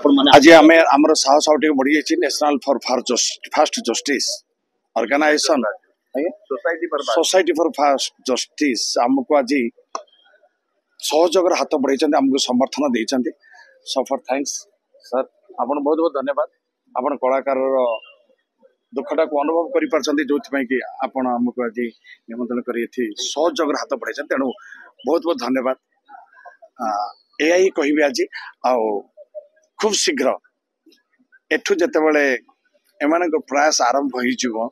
आज आम आमर साहस आउ बढ़ी जाइए national for fast justice organisation society for fast justice आमको आज सहयोग हाथ बढ़ाई आमको समर्थन देते सो फॉर थैंक्स सर आपन बहुत बहुत धन्यवाद आपन कलाकार दुखटा को अनुभव कर जो कि आपन आमको आज निमंत्रण कर सहयोग हाथ बढ़ाई तेणु बहुत बहुत धन्यवाद यही कहि आज खूब शीघ्र एठू जिते एम प्रयास आरंभ हो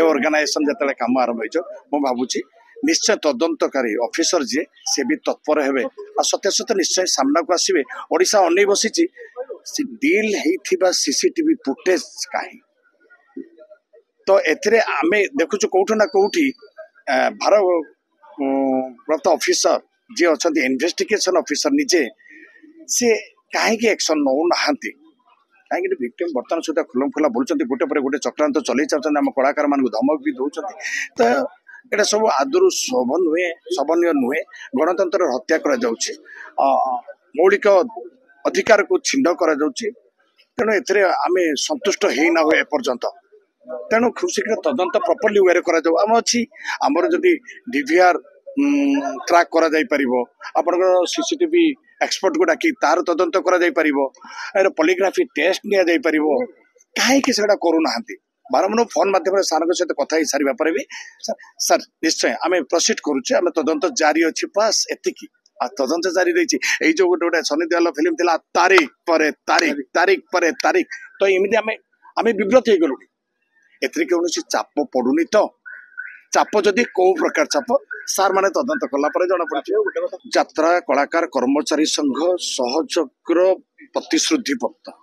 ऑर्गेनाइजेशन जिते कम आरंभ हो भावुची निश्चय तदंतकारी ऑफिसर जी से भी तत्पर हेबे आ सत्य सत्य निश्चय सामना को आसवे ओडिशा अनै बसी डील होइथिबा सीसीटीवी फुटेज काहे तो एथिरे आमे देखुछु कोठो ना कोठी भारत ऑफिसर जे अछंती इन्वेस्टिगेशन ऑफिसर निजे से कहीं एक्शन नौ नहांती कहीं विक्टिम बर्तमान सुधा खुलम खुला बोलते गोटे पर गोटे चक्रांत चलई चाहते आम कलाकार मान धमक भी दौरान तो यहाँ सब आदर शोभनीय नुहे गणतंत्र हत्या करा मौलिक अधिकार को छिंड करा तेणु एमे संतुष्ट हो ना हुए एपर्यंत तेणु खूब शीघ्र तदंत प्रॉपर्ली वे आम अच्छी आमर जदि डीवीआर ट्रैक करा जाई परिबो आपन सीसीटीवी एक्सपर्ट को डाकी तार तदंत करा जाई परिबो पॉलीग्राफी टेस्ट निया जाई परिबो काहे कि सेडा करू नाहंती बारम्बार फोन माध्यम सार सहित कथा ही सारी पर भी सर निश्चय आम प्रोसीड करुचे आम तदंत जारी अच्छी बस एतिकी तदंत जारी रही जो गोटे गोटे सनी देओल फिल्म थिला तारीख पर तारीख तारीख पर तारीख तो एमती आम विव्रत हो गलु एथि कौन चाप पड़ुनी तो चाप जदि कौ प्रकार चाप सार माने तदंत कला पर जना पड़े यात्रा कलाकार कर्मचारी संघ सहयोगर प्रतिश्रुति पत्र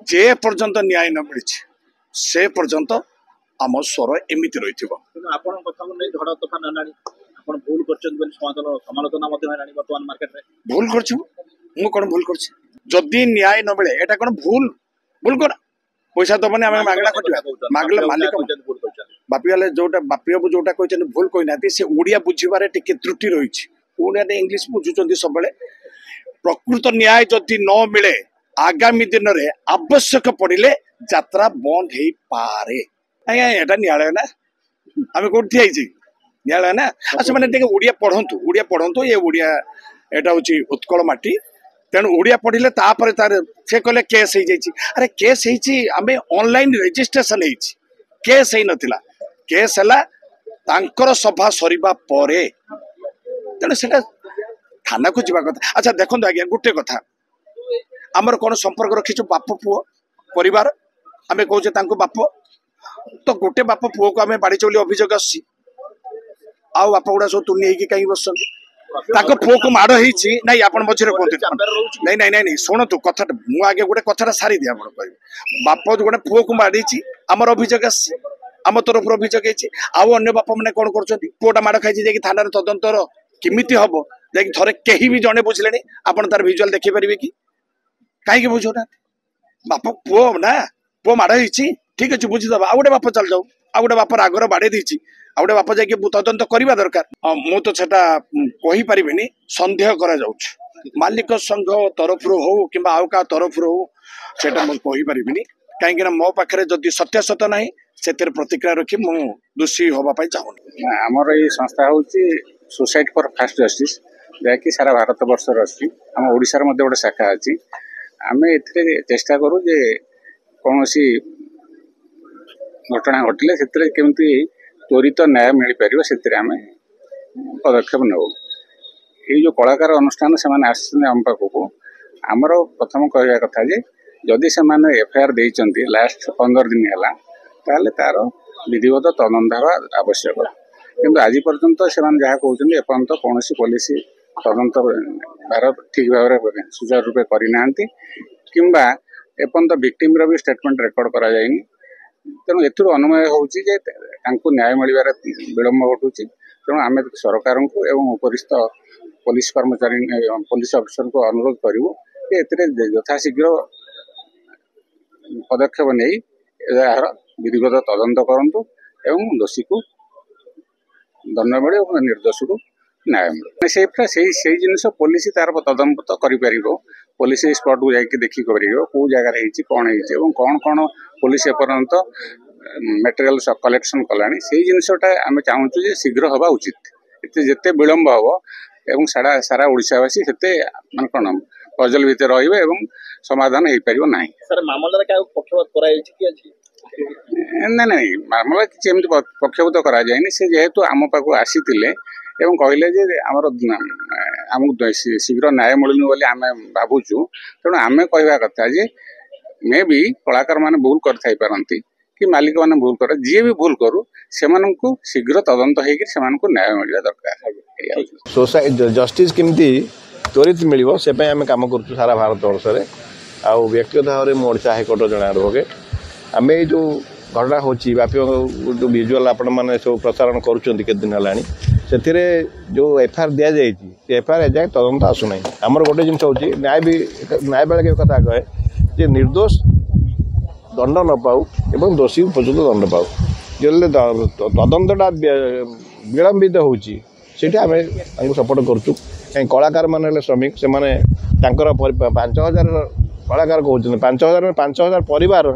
जे पर्यंत न्याय न मिली से पर्यंत आम स्वर एमती रही भूल कर भूल कर न्याय न मिले एटा कौन भूल भूल कर पैसा दबनी आम मागला खटिया मागले मालिक बापी वाले जोटा बापी बाबू जोटा कहते भूल कहना से ओडिया बुझे टिके त्रुटि रही ओडिया इंग्लीश बुझुं सब प्रकृत न्याय जदि न मिले आगामी दिन में आवश्यक पड़े यात्रा बंद हो पारे यहाँ न्यायालय ना आम कौटी आई न्यायालय ना अच्छा मैंने ओडिया पढ़ंतु ये ओडिया एटा हूँ उत्कल माटी तेणु ओडिया पढ़ले तापर तार से कहले केस हो जाइए अरे केस आम ऑनलाइन रजिस्ट्रेशन केस हो नथिला केस है तांकर सभा सरीबा परे तेणु से थाना को जावा कथा अच्छा देखो आज्ञा गोटे कथा आमर कौन संपर्क रखीचु बाप पुओ परिवार आम कहे बाप तो गोटे बाप पुओ को आम बाड़ी चौली अभियोग आसी आउ बाप गुड़ा सब तुनी होगी कहीं बस पुओ को माड़ होती नाई आप मझे कहते नहीं नहीं नहीं शुणु कथा मु आगे गोटे कथा सारी दिया कह बाप गोटे पुओ को माड़ी आमर अभियोग आसी आम तरफ अभियोग आउ अन्य बापा मैंने कौन कर पुओटा माड़ खाई थाना तदंतर किमिति हम थे कहीं भी जड़े बुझले आप तार भिजुआल देखिपारे कि कहीं बुझुना बाप पुओ ना पुओ माड़ होती ठीक अच्छे बुझीदब आउ गोटे बाप चल जाऊ आउ गोटे बापर आगर बाड़े देती आउ गोटे बाप जाकि तदंत करवा दरकार मु तो सेटा कही पारिबिनी संदेह करा जाउछ मालिक संघ तरफ हो कि आउ का तरफ हो सेटा मु कही पारिबिनी कहीं मो पाखे जदि सत्य सत्य ना से प्रतिक्रिया रखी मु दोषी होगापाई चाहूनी आमर ये संस्था हूँ सोसाइटी फॉर फास्ट जस्टिस जहाँकि सारा भारत वर्ष अच्छी आम ओडिशार मध्य गोटे शाखा अच्छी आम ए चेष्टा करूँ जे कौन घटना घटले से केमती त्वरित न्याय मिल पार से आम पदक्षेप नौ ये जो कलाकार अनुष्ठान से आम पाखक आमर प्रथम कहवा कथा जे जदि से एफआईआर देइचंती लास्ट 15 दिन है ताले तार विधिवत तदंत हवा आवश्यक किंतु आज पर्यंत से जहाँ कहते एपर्यंत कौन पुलिस तदंत बार ठीक भाव में सुचारू रूपे करना किंबा एपर्यंत विक्टिम भी स्टेटमेंट रेकर्ड करा जाइनी तेणु एथुर अनुमय होउची जे तांको न्याय मिलबार विलंब घटुची तेणु आम सरकार को एवं उपरिस्थ पुलिस कर्मचारी पुलिस अफिसर को अनुरोध करूँ यथाशीघ्र पदक्षेप नहीं यार विधिगत तदंत करंतु एवं दोषी को दंड मिले और निर्दोष को न्याय मिले से जिन पुलिस तार तदंत कर पुलिस स्पॉट को जाकि देखी कौ जगार कौन हो कौन कौन पुलिस एपर्यंत मटेरियल कलेक्शन कलानी से जिनसटा आम चाहूँ शीघ्र हवा उचित जिते विलंब हम एवं सारा ओडिशावासी से मान कौन पजल भितर रही समाधान हो पार ना सर मामला क्या पक्षपात ना नहीं मामला किसी एमती पक्षपात कराए से जेहेतु आम पाक आसी कहले आमर आमको शीघ्र न्याय मिलूनी बोली आम भावुचु तेणु आम कहवा कथा जे मे भी कलाकार मैंने भूल करती कि मालिक मैंने भूल कर जी भी भूल करू से शीघ्र तदंत हो न्याय मिलवा दरकार सोसाइटी जस्टिस केमती त्वरित मिल से आम कम कर सारा भारत वर्ष में आउ व्यक्तिगत भाव में ओडिशा हाइकोर्ट जन एडवोकेट आम जो घटना होची बापी जो विजुआल आपण मैंने सब प्रसारण कर दिन है जो एफआईआर दि जाए एफआईआर जाए तदंत आसुना आमर गोटे जिन हो न्याय भी न्याय बेले कथा कहे जे निर्दोष दंड न पाऊ एवं दोषी उपयुक्त दंड पाऊ जो तदंतटा विलंबित होती आम सपोर्ट करुँ कहीं कलाकार मैंने श्रमिक से 5000 कलाकार कहते 5000 परिवार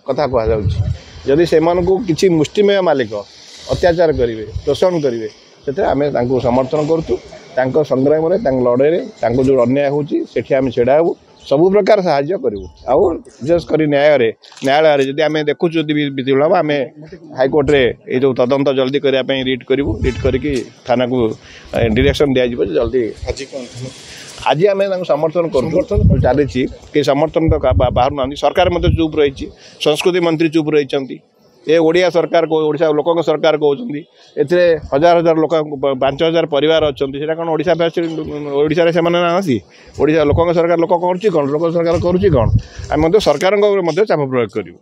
कथा कहुच्छी से किसी मुष्टिमेय मालिक अत्याचार करेंगे शोषण करेंगे से आम समर्थन करूँ संग्राम लड़े जो अन्याय होती आम छेड़ा हूँ सबु प्रकार साहाय्य करूँ आउ विशेषकर न्यायालय जब आम देखु विलंब आम हाइकोर्ट रे ये जो तदंत जल्दी करने रिट करूँ रिट करके थाना को डायरेक्शन दिज्व जल्दी आज आम समर्थन कर चली कि समर्थन तो बाहर ना सरकार मत चुप रही संस्कृति मंत्री चुप रही ये ओडिया सरकार को ओडिशा लोक सरकार कहते एथे हजार हजार लोक 5000 परिवार अच्छा से कौन ओडिशा से आसी ओडिशा लोक सरकार लोक कौन लोक सरकार करुच्ची कौन आम सरकार चाप प्रयोग करूँ।